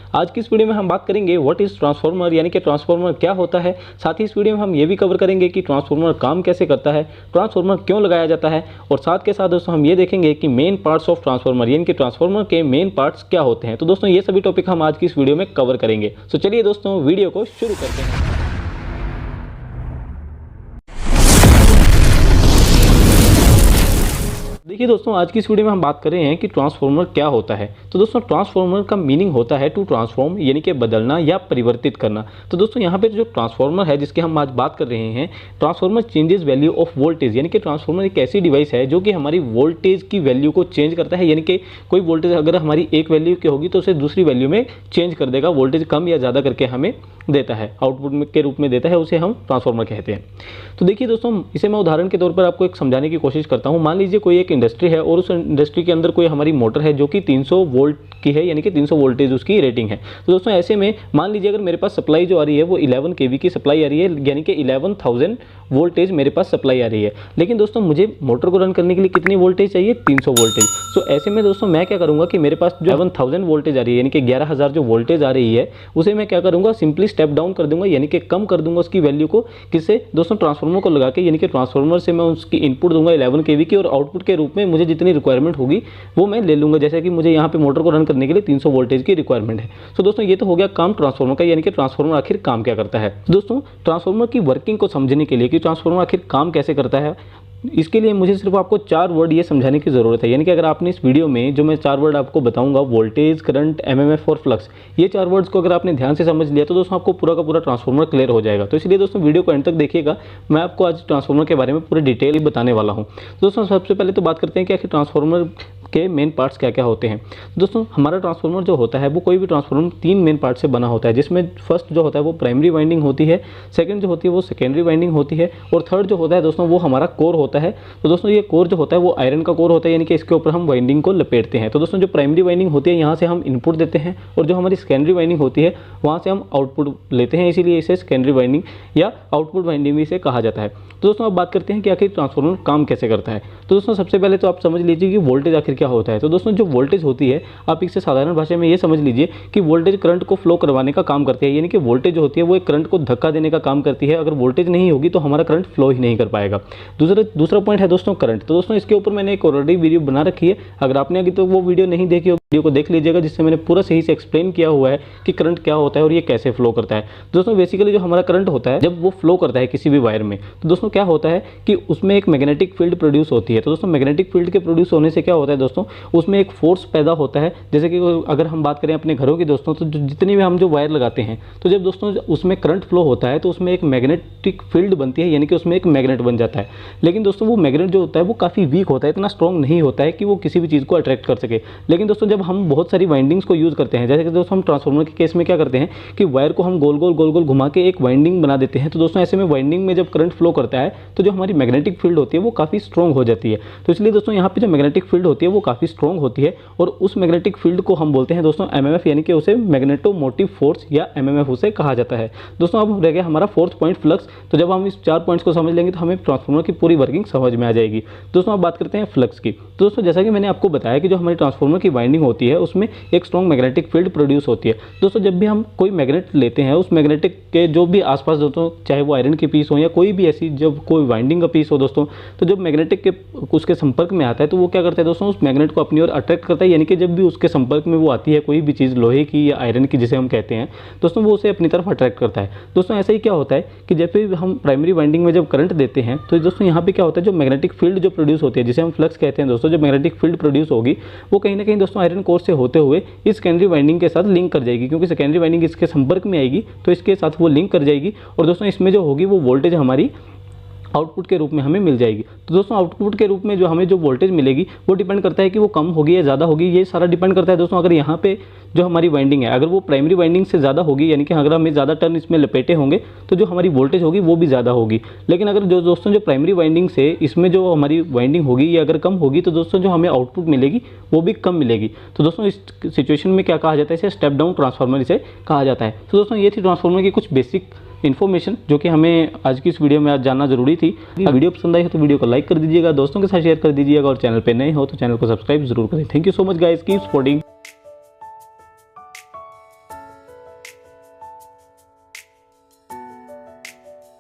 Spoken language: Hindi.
आज की इस वीडियो में हम बात करेंगे व्हाट इज ट्रांसफार्मर, यानी कि ट्रांसफार्मर क्या होता है। साथ ही इस वीडियो में हम ये भी कवर करेंगे कि ट्रांसफार्मर काम कैसे करता है, ट्रांसफार्मर क्यों लगाया जाता है, और साथ के साथ दोस्तों हम ये देखेंगे कि मेन पार्ट्स ऑफ ट्रांसफार्मर, यानी कि ट्रांसफार्मर के मेन पार्ट्स क्या होते हैं। तो दोस्तों ये सभी टॉपिक हम आज की इस वीडियो में कवर करेंगे। तो चलिए दोस्तों वीडियो को शुरू करते हैं। देखिए दोस्तों, आज की इस वीडियो में हम बात कर रहे हैं कि ट्रांसफार्मर क्या होता है। तो दोस्तों ट्रांसफार्मर का मीनिंग होता है टू ट्रांसफॉर्म, यानी कि बदलना या परिवर्तित करना। तो दोस्तों यहाँ पे जो ट्रांसफार्मर है जिसकी हम आज बात कर रहे हैं, transformer changes value of voltage, यानी कि ट्रांसफार्मर एक ऐसी डिवाइस है जो कि हमारी वोल्टेज की वैल्यू को चेंज करता है। यानी कि कोई वोल्टेज अगर हमारी एक वैल्यू की होगी तो उसे दूसरी वैल्यू में चेंज कर देगा, वोल्टेज कम या ज़्यादा करके हमें देता है, आउटपुट के रूप में देता है, उसे हम ट्रांसफार्मर कहते हैं। तो देखिए दोस्तों, इसे मैं उदाहरण के तौर पर आपको एक समझाने की कोशिश करता हूँ। मान लीजिए कोई एक इंडस्ट्री है और उस इंडस्ट्री के अंदर कोई हमारी मोटर है जो कि 300 वोल्ट की है, यानी कि 300 वोल्टेज उसकी रेटिंग है। तो दोस्तों ऐसे में मान लीजिए अगर मेरे पास सप्लाई जो आ रही है वो 11 kV की सप्लाई आ रही है, यानी कि 11,000 वोल्टेज मेरे पास सप्लाई आ रही है। लेकिन दोस्तों मुझे मोटर को रन करने के लिए कितनी वोल्टेज चाहिए? 300 वोल्टेज। तो ऐसे में दोस्तों मैं क्या करूंगा कि मेरे पास जो 11,000 वोल्टेज आ रही है, यानी कि 11,000 जो वोल्टेज आ रही है, उसे मैं क्या करूंगा, सिंपली स्टेप डाउन कर दूंगा, यानी कि कम कर दूंगा उसकी वैल्यू को। किससे? दोस्तों ट्रांसफार्मर को लगा के, यानी कि ट्रांसफार्मर से मैं उसकी इनपुट दूंगा 11 kV की, और आउटपुट के रूप में मुझे जितनी रिक्वायरमेंट होगी वो मैं ले लूंगा। जैसे कि मुझे यहाँ पे मोटर को रन करने के लिए 300 वोल्टेज की रिक्वायरमेंट है। तो दोस्तों ये तो हो गया काम ट्रांसफार्मर का, यानी कि ट्रांसफार्मर आखिर काम क्या करता है। दोस्तों ट्रांसफार्मर की वर्किंग को समझने के लिए कि ट्रांसफार्मर आखिर काम कैसे करता है, इसके लिए मुझे सिर्फ आपको 4 वर्ड ये समझाने की ज़रूरत है। यानी कि अगर आपने इस वीडियो में जो मैं 4 वर्ड आपको बताऊंगा, वोल्टेज, करंट, एमएमएफ और फ्लक्स, ये 4 वर्ड्स को अगर आपने ध्यान से समझ लिया तो दोस्तों आपको पूरा का पूरा ट्रांसफार्मर क्लियर हो जाएगा। तो इसलिए दोस्तों वीडियो को एंड तक देखिएगा, मैं आपको आज ट्रांसफार्मर के बारे में पूरे डिटेल बताने वाला हूँ। दोस्तों सबसे पहले तो बात करते हैं कि आखिर ट्रांसफार्मर के मेन पार्ट्स क्या क्या होते हैं। दोस्तों हमारा ट्रांसफार्मर जो होता है वो कोई भी ट्रांसफार्मर 3 मेन पार्ट से बना होता है, जिसमें फर्स्ट जो होता है वो प्राइमरी वाइंडिंग होती है, सेकंड जो होती है वो सेकेंडरी वाइंडिंग होती है, और थर्ड जो होता है दोस्तों वो हमारा कोर होता है। तो दोस्तों ये कोर जो होता है वो आयरन का कोर होता है, यानी कि इसके ऊपर हम वाइंडिंग को लपेटते हैं। तो दोस्तों जो प्राइमरी वाइंडिंग होती है यहाँ से हम इनपुट देते हैं, और जो हमारी सेकेंडरी वाइंडिंग होती है वहाँ से हम आउटपुट लेते हैं, इसीलिए इसे सेकेंडरी वाइंडिंग या आउटपुट वाइंडिंग भी इसे कहा जाता है। तो दोस्तों अब बात करते हैं कि आखिर ट्रांसफार्मर काम कैसे करता है। तो दोस्तों सबसे पहले तो आप समझ लीजिए कि वोल्टेज आखिर क्या होता है। तो दोस्तों जो वोल्टेज होती है, आप इससे साधारण भाषा में ये समझ लीजिए कि वोल्टेज करंट को फ्लो करवाने का काम करती है, यानी कि वोल्टेज जो होती है वो एक करंट को धक्का देने का काम करती है। अगर वोल्टेज नहीं होगी तो हमारा करंट फ्लो ही नहीं कर पाएगा। दूसरा पॉइंट है दोस्तों करंट। तो दोस्तों इसके ऊपर मैंने एक ऑलरेडी वीडियो बना रखी है, अगर आपने अभी तो वो वीडियो नहीं देखी हो, वीडियो को देख लीजिएगा, जिससे मैंने पूरा सही से एक्सप्लेन किया हुआ है कि करंट क्या होता है और ये कैसे फ्लो करता है। दोस्तों बेसिकली जो हमारा करंट होता है जब वो फ्लो करता है किसी भी वायर में, तो दोस्तों क्या होता है कि उसमें एक मैग्नेटिक फील्ड प्रोड्यूस होती है। तो दोस्तों मैग्नेटिक फील्ड के प्रोड्यूस होने से क्या होता है दोस्तों, उसमें एक फोर्स पैदा होता है। जैसे कि अगर हम बात करें अपने घरों की दोस्तों, तो जितनी भी हम जो वायर लगाते हैं, तो जब दोस्तों उसमें करंट फ्लो होता है तो उसमें एक मैग्नेटिक फील्ड बनती है, यानी कि उसमें एक मैग्नेट बन जाता है। लेकिन दोस्तों वो मैग्नेट जो होता है वो काफ़ी वीक होता है, इतना स्ट्रॉन्ग नहीं होता है कि वो किसी भी चीज़ को अट्रैक्ट कर सके। लेकिन दोस्तों जब हम बहुत सारी वाइंडिंग्स को यूज़ करते हैं, जैसे कि दोस्तों हम ट्रांसफार्मर के केस में क्या करते हैं कि वायर को हम गोल गोल घुमा के एक वाइंडिंग बना देते हैं। तो दोस्तों ऐसे में वाइंडिंग में जब करंट फ्लो करता है तो जो हमारी मैग्नेटिक फील्ड होती है वो काफ़ी स्ट्रॉन्ग हो जाती है। तो इसलिए दोस्तों यहाँ पे जो मैग्नेटिक फील्ड होती है वो काफ़ी स्ट्रॉन्ग होती है, और उस मैग्नेटिक फील्ड को हम बोलते हैं दोस्तों एमएमएफ, यानी कि उसे मैग्नेटोमोटिव फोर्स या एमएमएफ उसे कहा जाता है। दोस्तों अब रह गया हमारा फोर्थ पॉइंट फ्लक्स। तो जब हम इस 4 पॉइंट्स को समझ लेंगे तो हमें ट्रांसफार्मर की पूरी वर्किंग समझ में आ जाएगी। दोस्तों अब बात करते हैं फ्लक्स की। तो दोस्तों जैसा कि मैंने आपको बताया कि जो हमारी ट्रांसफार्मर की वाइंडिंग होती है उसमें एक स्ट्रॉन्ग मैग्नेटिक फील्ड प्रोड्यूस होती है। दोस्तों जब भी हम कोई मैग्नेट लेते हैं, उस मैग्नेटिक के जो भी आसपास दोस्तों, चाहे वो आयरन की पीस हो या कोई भी ऐसी जब कोई वाइंडिंग का पीस हो दोस्तों, तो जब मैग्नेटिक के उसके संपर्क में आता है तो वो क्या करता है दोस्तों, उस मैग्नेट को अपनी ओर अट्रैक्ट करता है। यानी कि जब भी उसके संपर्क में वो आती है कोई भी चीज़ लोहे की या आयरन की जिसे हम कहते हैं दोस्तों, वो उसे अपनी तरफ अट्रैक्ट करता है। दोस्तों ऐसा ही क्या होता है कि जब भी हम प्राइमरी वाइंडिंग में जब करंट देते हैं तो दोस्तों यहाँ पे क्या होता है, जो मैग्नेटिक फील्ड जो प्रोड्यूस होती है जिसे हम फ्लक्स कहते हैं दोस्तों, जो मैग्नेटिक फील्ड प्रोड्यूस होगी वो कहीं ना कहीं दोस्तों आयरन कोर से होते हुए इस सेकेंडरी वाइंडिंग के साथ लिंक कर जाएगी, क्योंकि सेकेंडरी वाइंडिंग इसके संपर्क में आएगी तो इसके साथ वो लिंक कर जाएगी, और दोस्तों इसमें जो होगी वो वोल्टेज हमारी आउटपुट के रूप में हमें मिल जाएगी। तो दोस्तों आउटपुट के रूप में जो हमें जो वोल्टेज मिलेगी वो डिपेंड करता है कि वो कम होगी या ज़्यादा होगी, ये सारा डिपेंड करता है दोस्तों। अगर यहाँ पे जो हमारी वाइंडिंग है अगर वो प्राइमरी वाइंडिंग से ज़्यादा होगी, यानी कि अगर हमें ज़्यादा टर्न इसमें लपेटे होंगे तो जो हमारी वोल्टेज होगी वो भी ज़्यादा होगी। लेकिन अगर जो दोस्तों जो प्राइमरी वाइंडिंग से इसमें जो हमारी वाइंडिंग होगी ये अगर कम होगी तो दोस्तों जो हमें आउटपुट मिलेगी वो भी कम मिलेगी। तो दोस्तों इस सिचुएशन में क्या कहा जाता है, इसे स्टेप डाउन ट्रांसफार्मर इसे कहा जाता है। तो दोस्तों ये थी ट्रांसफार्मर की कुछ बेसिक इन्फॉर्मेशन जो कि हमें आज की इस वीडियो में आज जानना जरूरी थी। वीडियो पसंद आई हो तो वीडियो को लाइक कर दीजिएगा, दोस्तों के साथ शेयर कर दीजिएगा, और चैनल पे नए हो तो चैनल को सब्सक्राइब जरूर करें। Thank you so much guys, keep supporting.